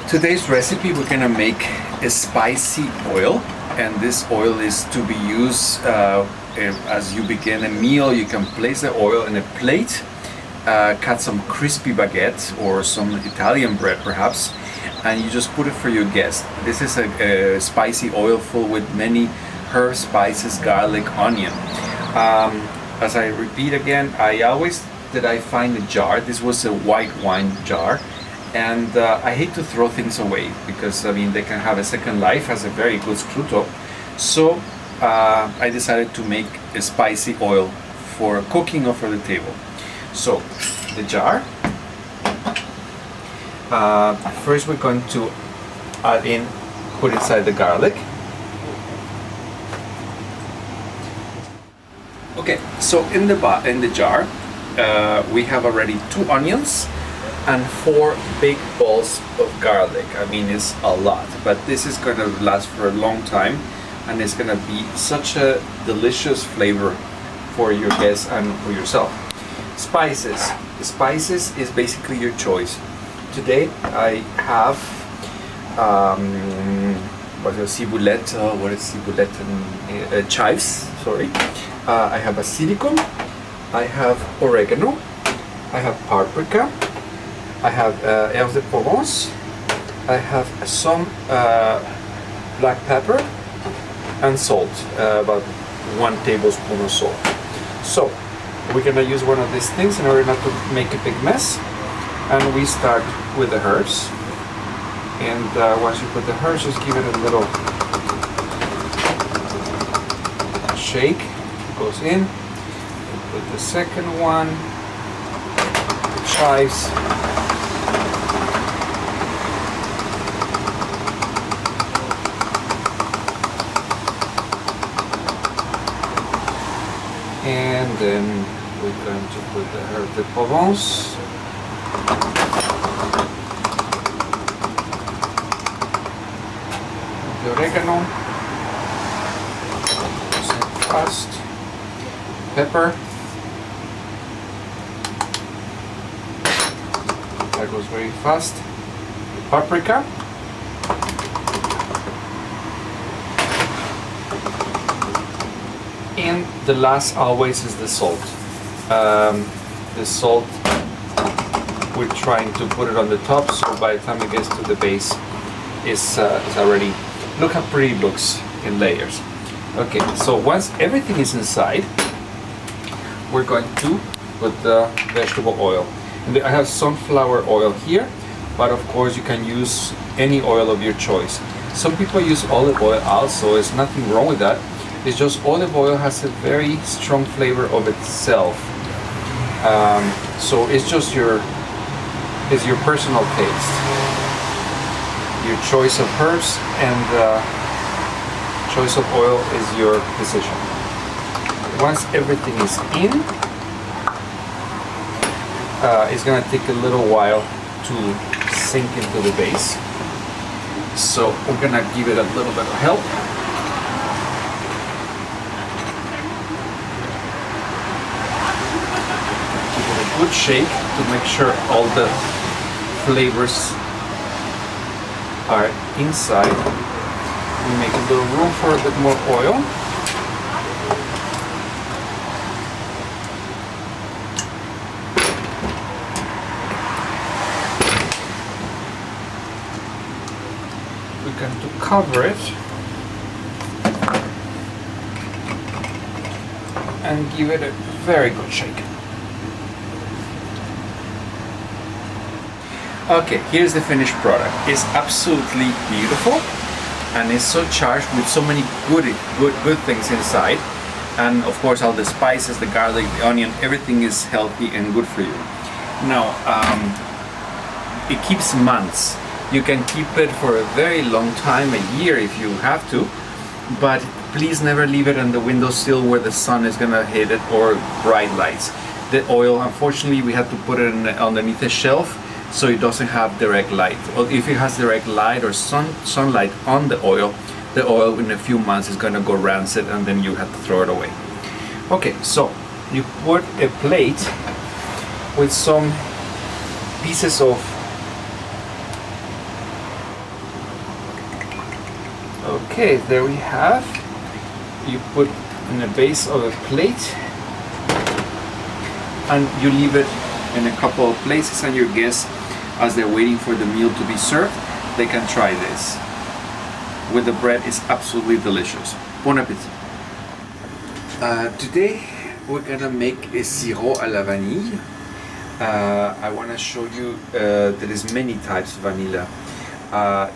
Today's recipe, we're gonna make a spicy oil, and this oil is to be used as you begin a meal. You can place the oil in a plate, cut some crispy baguette or some Italian bread perhaps, and you just put it for your guest. This is a spicy oil full with many herbs, spices, garlic, onion. As I repeat again, I find a jar. This was a white wine jar, and I hate to throw things away because I mean they can have a second life, has a very good screw top. So I decided to make a spicy oil for cooking or for the table. So the jar, first we're going to put inside the garlic. Okay, so in the jar we have already 2 onions and 4 big balls of garlic. I mean, it's a lot, but this is going to last for a long time, and it's going to be such a delicious flavor for your guests and for yourself. Spices. Spices is basically your choice. Today I have chives. Sorry. I have basilikum. I have oregano. I have paprika. I have herbes de Provence. I have some black pepper and salt, about 1 tablespoon of salt. So we're gonna use one of these things in order not to make a big mess. And we start with the herbs. And once you put the herbs, just give it a little shake. It goes in. You put the second one, the chives. And then we're going to put the herbe de Provence. The oregano. Fast. Pepper. That goes very fast. The paprika. And the last always is the salt. The salt, we're trying to put it on the top, so by the time it gets to the base, it's already, look how pretty it looks in layers. Okay, so once everything is inside, we're going to put the vegetable oil. And I have sunflower oil here, but of course you can use any oil of your choice. Some people use olive oil also, there's nothing wrong with that. It's just olive oil has a very strong flavor of itself, so it's just your personal taste, your choice of herbs, and choice of oil is your decision. Once everything is in, it's gonna take a little while to sink into the base, so we're gonna give it a little bit of help. Good shake to make sure all the flavors are inside. We make a little room for a bit more oil. We're going to cover it and give it a very good shake. Okay, here's the finished product. It's absolutely beautiful, and it's so charged with so many good things inside. And of course, all the spices, the garlic, the onion, everything is healthy and good for you. Now, it keeps months. You can keep it for a very long time, a year if you have to, but please never leave it on the windowsill where the sun is gonna hit it or bright lights. The oil, unfortunately, we had to put it underneath a shelf, so it doesn't have direct light. Well, if it has direct light or sunlight on the oil in a few months is going to go rancid, and then you have to throw it away. Okay, so you put a plate with some pieces of Okay, there we have. You put in the base of a plate and you leave it in a couple of places, and your guests, as they're waiting for the meal to be served, they can try this. With the bread, it's absolutely delicious. Bon appétit. Today we're gonna make a sirop à la vanille. I want to show you there is many types of vanilla.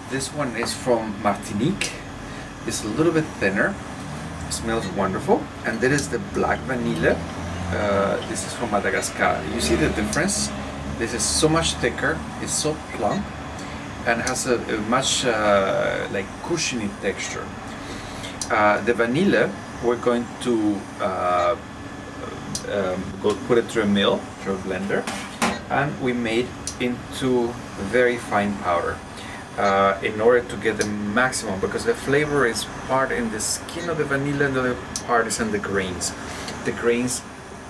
This one is from Martinique. It's a little bit thinner. It smells wonderful. And there is the black vanilla. This is from Madagascar. You see the difference? This is so much thicker. It's so plump and has a much like cushiony texture. The vanilla, we're going to go put it through a mill, through a blender, and we made into very fine powder in order to get the maximum, because the flavor is part in the skin of the vanilla and the other part is in the grains. The grains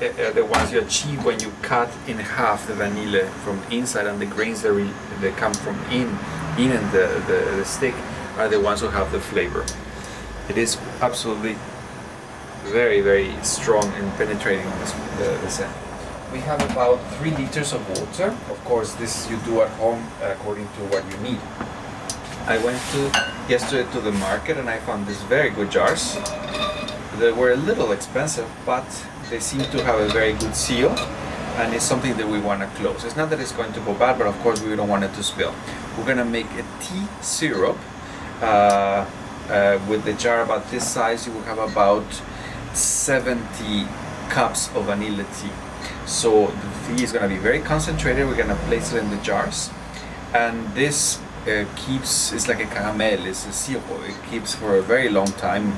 are the ones you achieve when you cut in half the vanilla from the inside, and the grains that come from in the stick are the ones who have the flavor. It is absolutely very, very strong in penetrating the scent. We have about 3 liters of water. Of course, this you do at home according to what you need. I went yesterday to the market and I found these very good jars. They were a little expensive, but they seem to have a very good seal, and it's something that we want to close. It's not that it's going to go bad, but of course we don't want it to spill. We're going to make a tea syrup. With the jar about this size, you will have about 70 cups of vanilla tea. So the tea is going to be very concentrated. We're going to place it in the jars, and this it's like a caramel, it's a syrup. It keeps for a very long time,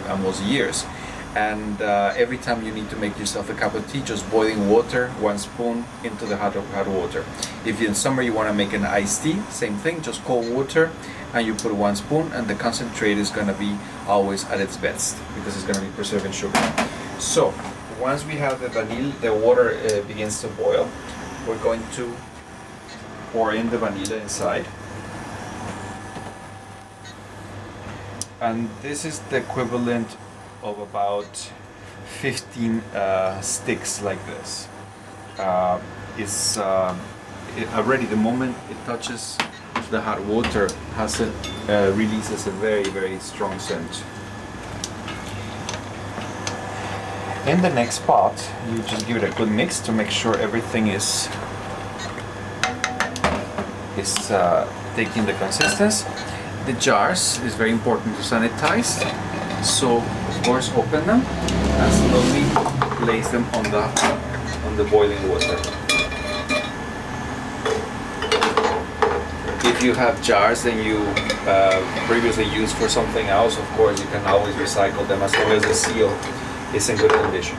almost years. And every time you need to make yourself a cup of tea, just boiling water, 1 spoon into the hot water. If in summer you want to make an iced tea, same thing, just cold water, and you put 1 spoon, and the concentrate is going to be always at its best because it's going to be preserving sugar. So once we have the water begins to boil, we're going to pour in the vanilla inside. And this is the equivalent of about 15 sticks like this. It's already the moment it touches the hot water releases a very, very strong scent. In the next pot, you just give it a good mix to make sure everything is taking the consistency. The jars is very important to sanitize, so of course open them and slowly place them on the boiling water. If you have jars that you previously used for something else, of course you can always recycle them as long as the seal is in good condition.